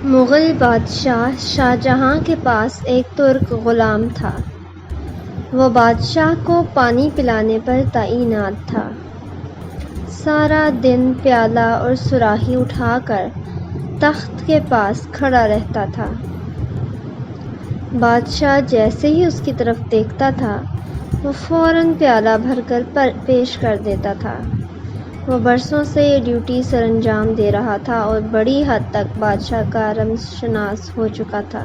مغل بادشاہ شاہ جہاں کے پاس ایک ترک غلام تھا۔ وہ بادشاہ کو پانی پلانے پر تعینات تھا۔ سارا دن پیالہ اور صراحی اٹھا کر تخت کے پاس کھڑا رہتا تھا۔ بادشاہ جیسے ہی اس کی طرف دیکھتا تھا وہ فوراً پیالہ بھر کر پیش کر دیتا تھا۔ وہ برسوں سے یہ ڈیوٹی سر انجام دے رہا تھا اور بڑی حد تک بادشاہ کا رمز شناس ہو چکا تھا،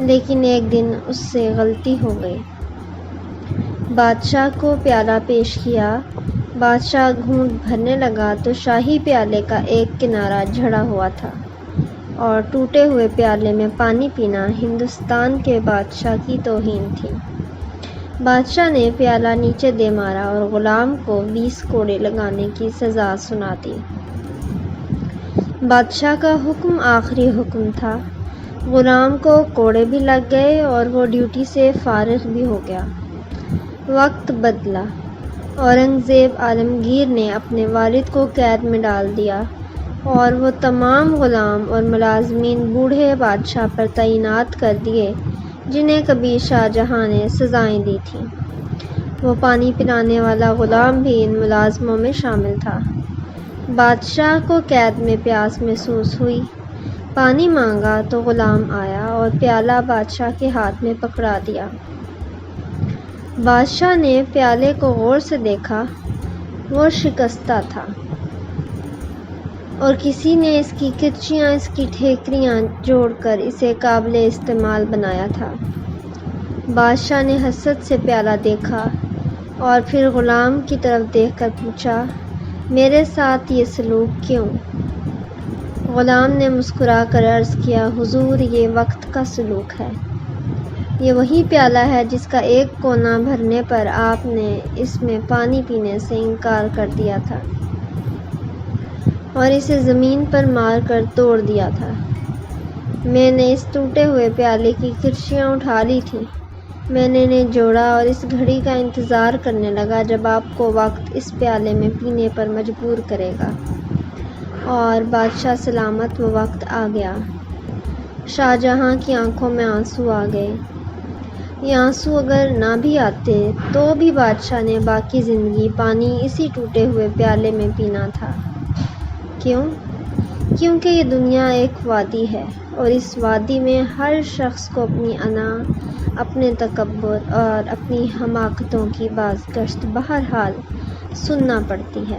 لیکن ایک دن اس سے غلطی ہو گئی۔ بادشاہ کو پیالہ پیش کیا۔ بادشاہ گھونٹ بھرنے لگا تو شاہی پیالے کا ایک کنارہ جھڑا ہوا تھا، اور ٹوٹے ہوئے پیالے میں پانی پینا ہندوستان کے بادشاہ کی توہین تھی۔ بادشاہ نے پیالہ نیچے دے مارا اور غلام کو 20 کوڑے لگانے کی سزا سنا دی۔ بادشاہ کا حکم آخری حکم تھا۔ غلام کو کوڑے بھی لگ گئے اور وہ ڈیوٹی سے فارغ بھی ہو گیا۔ وقت بدلا۔ اورنگزیب عالمگیر نے اپنے والد کو قید میں ڈال دیا اور وہ تمام غلام اور ملازمین بوڑھے بادشاہ پر تعینات کر دیے جنہیں کبھی شاہ جہاں نے سزائیں دی تھیں۔ وہ پانی پلانے والا غلام بھی ان ملازموں میں شامل تھا۔ بادشاہ کو قید میں پیاس محسوس ہوئی۔ پانی مانگا تو غلام آیا اور پیالہ بادشاہ کے ہاتھ میں پکڑا دیا۔ بادشاہ نے پیالے کو غور سے دیکھا۔ وہ شکستہ تھا اور کسی نے اس کی کرچیاں، اس کی ٹھیکریاں جوڑ کر اسے قابل استعمال بنایا تھا۔ بادشاہ نے حسرت سے پیالہ دیکھا اور پھر غلام کی طرف دیکھ کر پوچھا، میرے ساتھ یہ سلوک کیوں؟ غلام نے مسکرا کر عرض کیا، حضور، یہ وقت کا سلوک ہے۔ یہ وہی پیالہ ہے جس کا ایک کونا بھرنے پر آپ نے اس میں پانی پینے سے انکار کر دیا تھا اور اسے زمین پر مار کر توڑ دیا تھا۔ میں نے اس ٹوٹے ہوئے پیالے کی کرچیاں اٹھا لی تھیں۔ میں نے انہیں جوڑا اور اس گھڑی کا انتظار کرنے لگا جب آپ کو وقت اس پیالے میں پینے پر مجبور کرے گا، اور بادشاہ سلامت وہ وقت آ گیا۔ شاہ جہاں کی آنکھوں میں آنسو آ گئے۔ یہ آنسو اگر نہ بھی آتے تو بھی بادشاہ نے باقی زندگی پانی اسی ٹوٹے ہوئے پیالے میں پینا تھا۔ کیوں؟ کیونکہ یہ دنیا ایک وادی ہے اور اس وادی میں ہر شخص کو اپنی انا، اپنے تکبر اور اپنی حماقتوں کی بازگشت بہرحال سننا پڑتی ہے۔